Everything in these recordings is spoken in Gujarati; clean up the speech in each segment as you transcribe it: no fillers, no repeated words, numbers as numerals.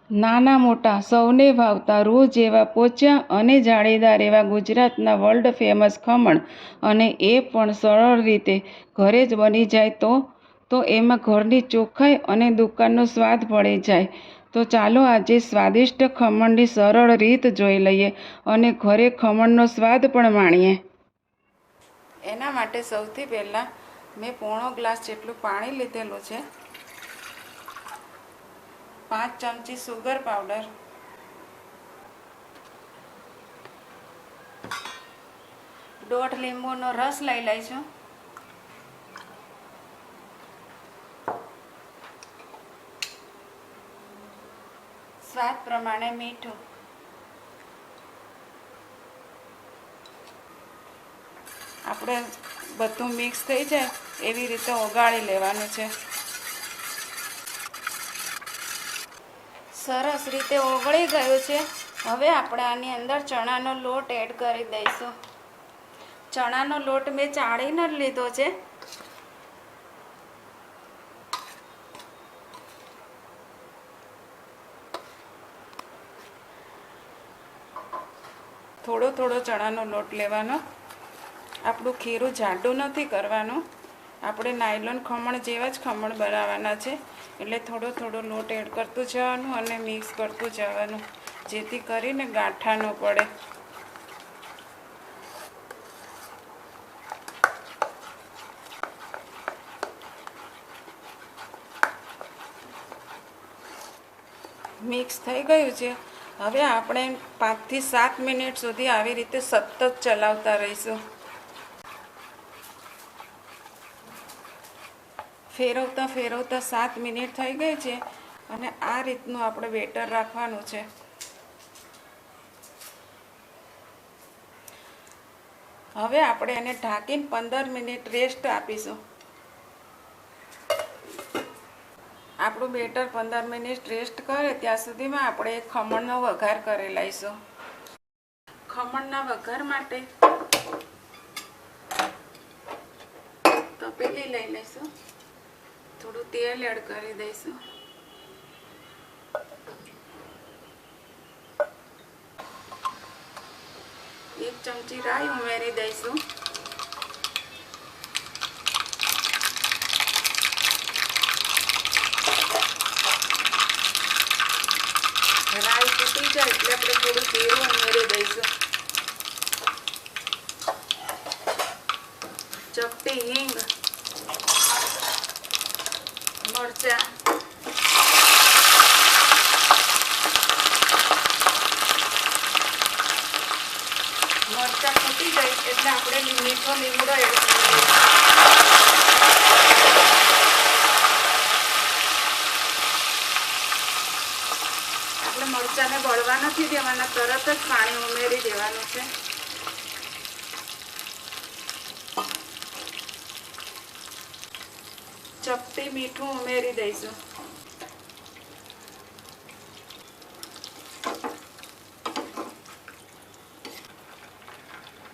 નાના મોટા સૌને ભાવતા રોજ એવા પોચા અને જાળીદાર એવા ગુજરાતના વર્લ્ડ ફેમસ ખમણ, અને એ પણ સરળ રીતે ઘરે જ બની જાય તો એમાં ઘરની ચોખ્ખાઈ અને દુકાનનો સ્વાદ ભળી જાય. તો ચાલો આજે સ્વાદિષ્ટ ખમણની સરળ રીત જોઈ લઈએ અને ઘરે ખમણનો સ્વાદ પણ માણીએ. એના માટે સૌથી પહેલાં મેં પોણો ગ્લાસ જેટલું પાણી લીધેલું છે. 5 ચમચી સુગર પાવડર, 1/2 લીંબુનો રસ લઈ લઈશું. સ્વાદ પ્રમાણે મીઠું. આપણે બધું મિક્સ થઈ જાય એવી રીતે ઓગાળી લેવાનું છે. સરસ રીતે ઓગળી ગયું છે. હવે આપણે આની અંદર ચણાનો લોટ એડ કરી દઈશું. ચણાનો લોટ મેં ચાળીને જ લીધો છે. થોડો થોડો ચણાનો લોટ લેવાનો. આપણું ખીરું જાડું નથી કરવાનું. આપણે નાયલોન ખમણ જેવા જ ખમણ બનાવવાના છે, એટલે થોડો થોડો લોટ એડ કરતું જવાનું અને મિક્સ કરતું જવાનું, જેથી કરીને ગાંઠા ન પડે. મિક્સ થઈ ગયું છે. હવે આપણે 5 થી 7 મિનિટ સુધી આવી રીતે સતત ચલાવતા રહીશું. ફેરવતા ફેરવતા 7 મિનિટ થઈ ગઈ છે અને આ રીતનું આપણે બેટર રાખવાનું છે. હવે આપણે એને ઢાંકીને 15 મિનિટ રેસ્ટ આપીશું. આપણું બેટર 15 મિનિટ રેસ્ટ કરે ત્યાં સુધીમાં આપણે એક ખમણનો વઘાર કરી લઈશું. ખમણના વઘાર માટે તપેલી લઈ લઈશું. થોડું તેલ એડ કરી દઈશું. એક ચમચી રાઈ ઉમેરી દઈશું. રાઈ તૂટી જાય એટલે આપણે થોડું જીરું ઉમેરી દઈશું. ચપટી હિંગ, મરચાં, ફૂટી જાય એટલે આપણે મીઠો લીમડો એડ કરીશું. આપણે મરચાંને બળવા નથી દેવાના, તરત જ પાણી ઉમેરી દેવાનું છે. ચપટી મીઠું ઉમેરી દઈશું.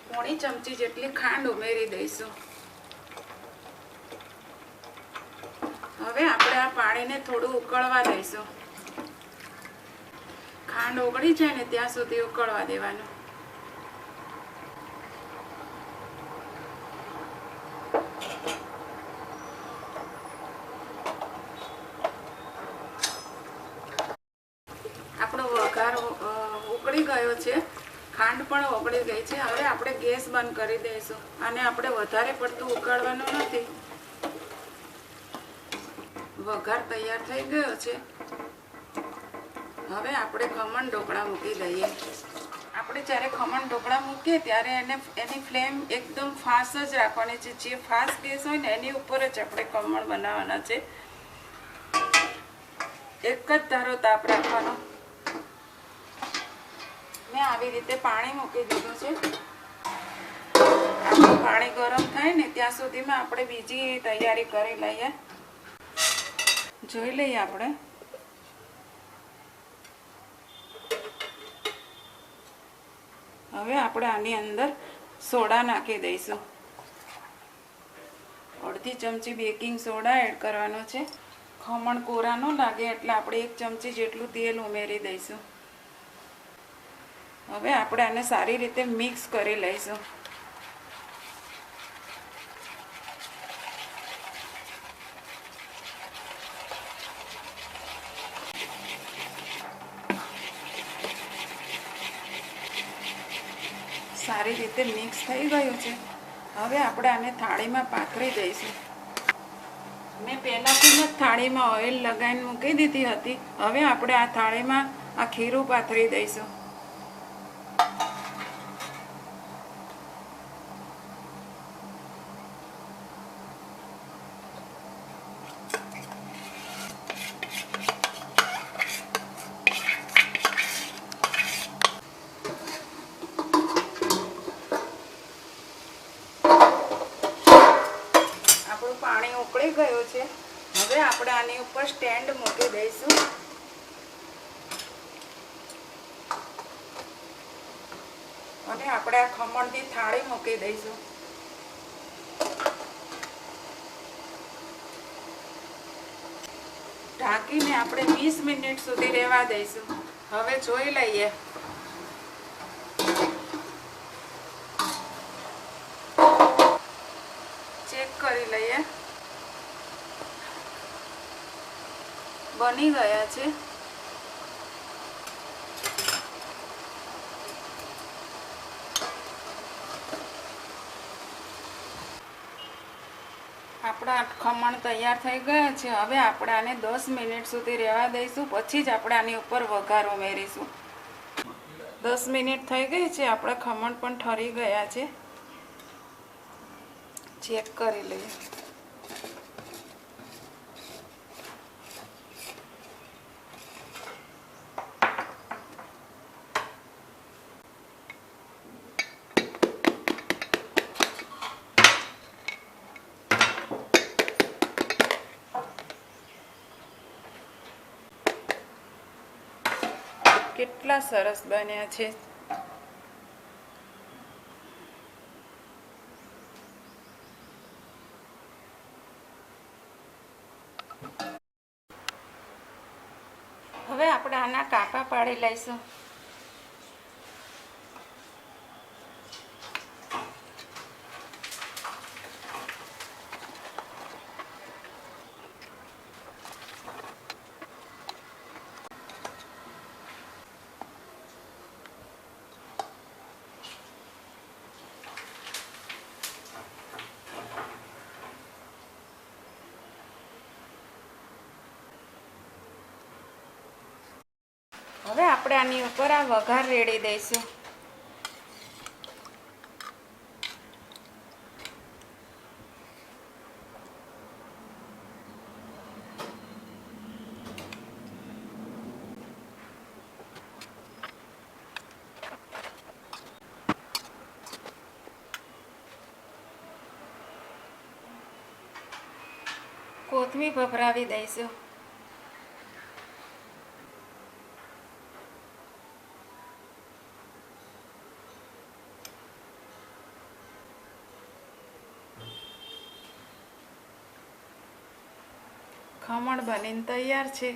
પોણી ચમચી જેટલી ખાંડ ઉમેરી દઈશું. હવે આપણે આ પાણીને થોડું ઉકળવા દઈશું. ખાંડ ઓગળી જાય ને ત્યાં સુધી ઉકળવા દેવાનું. આપણો વઘાર ઉકળી ગયો છે. ખાંડ પણ ઓગળી ગઈ છે. હવે આપણે ગેસ બંધ કરી દઈશું. આને આપણે વધારે પડતું ઉકાળવાનું નથી. વઘાર તૈયાર થઈ ગયો છે. હવે આપણે ખમણ ઢોકળા મૂકી દઈએ. આપણે જ્યારે ખમણ ઢોકળા મૂકીએ ત્યારે એની ફ્લેમ એકદમ ફાસ્ટ જ રાખવાની છે. જે ફાસ્ટ ગેસ હોય ને એની ઉપર જ આપણે ખમણ બનાવવાના છે. એક જ ધારો તાપ રાખવાનો. મેં આવી રીતે પાણી મૂકી દીધું છે. આપણું પાણી ગરમ થાય ને ત્યાં સુધીમાં આપણે બીજી તૈયારી કરી લઈએ. જોઈ લઈએ આપણે. હવે આપણે આની અંદર સોડા નાખી દઈશું. અડધી ચમચી બેકિંગ સોડા એડ કરવાનો છે. ખમણ કોરા ન લાગે એટલે આપણે 1 ચમચી જેટલું તેલ ઉમેરી દઈશું. હવે આપણે આને સારી રીતે મિક્સ કરી લઈશું. સારી રીતે મિક્સ થઈ ગયું છે. હવે આપણે આને થાળીમાં પાથરી દઈશું. મેં પહેલાંથી જ થાળીમાં ઓઇલ લગાવીને મૂકી દીધી હતી. હવે આપણે આ થાળીમાં આ ખીરું પાથરી દઈશું. આપણું પાણી ઉકળી ગયું છે. હવે આપણે આની ઉપર સ્ટેન્ડ મૂકી દઈશું. અને આપણે આ ખમણની થાળી મૂકી દઈશું. ઢાંકીને આપણે 20 મિનિટ સુધી રહેવા દઈશું. હવે જોઈ લઈએ. ચેક કરી લઈએ. બની ગયા છે. આપણા ખમણ તૈયાર થઈ ગયા છે. હવે આપણે આને 10 મિનિટ સુધી રહેવા દઈશું. પછી જ આપણે આની ઉપર વઘાર ઉમેરીશું. 10 મિનિટ થઈ ગઈ છે. આપણા ખમણ પણ ઠરી ગયા છે. ચેક કરી લઈએ. કેટલા સરસ બન્યા છે. હવે આપણે આના કાપા પાડી લઈશું. હવે આપણે આની ઉપર આ વઘાર રેડી દઈશું. કોથમીર ભભરાવી દઈશું. ખમણ બનીને તૈયાર છે.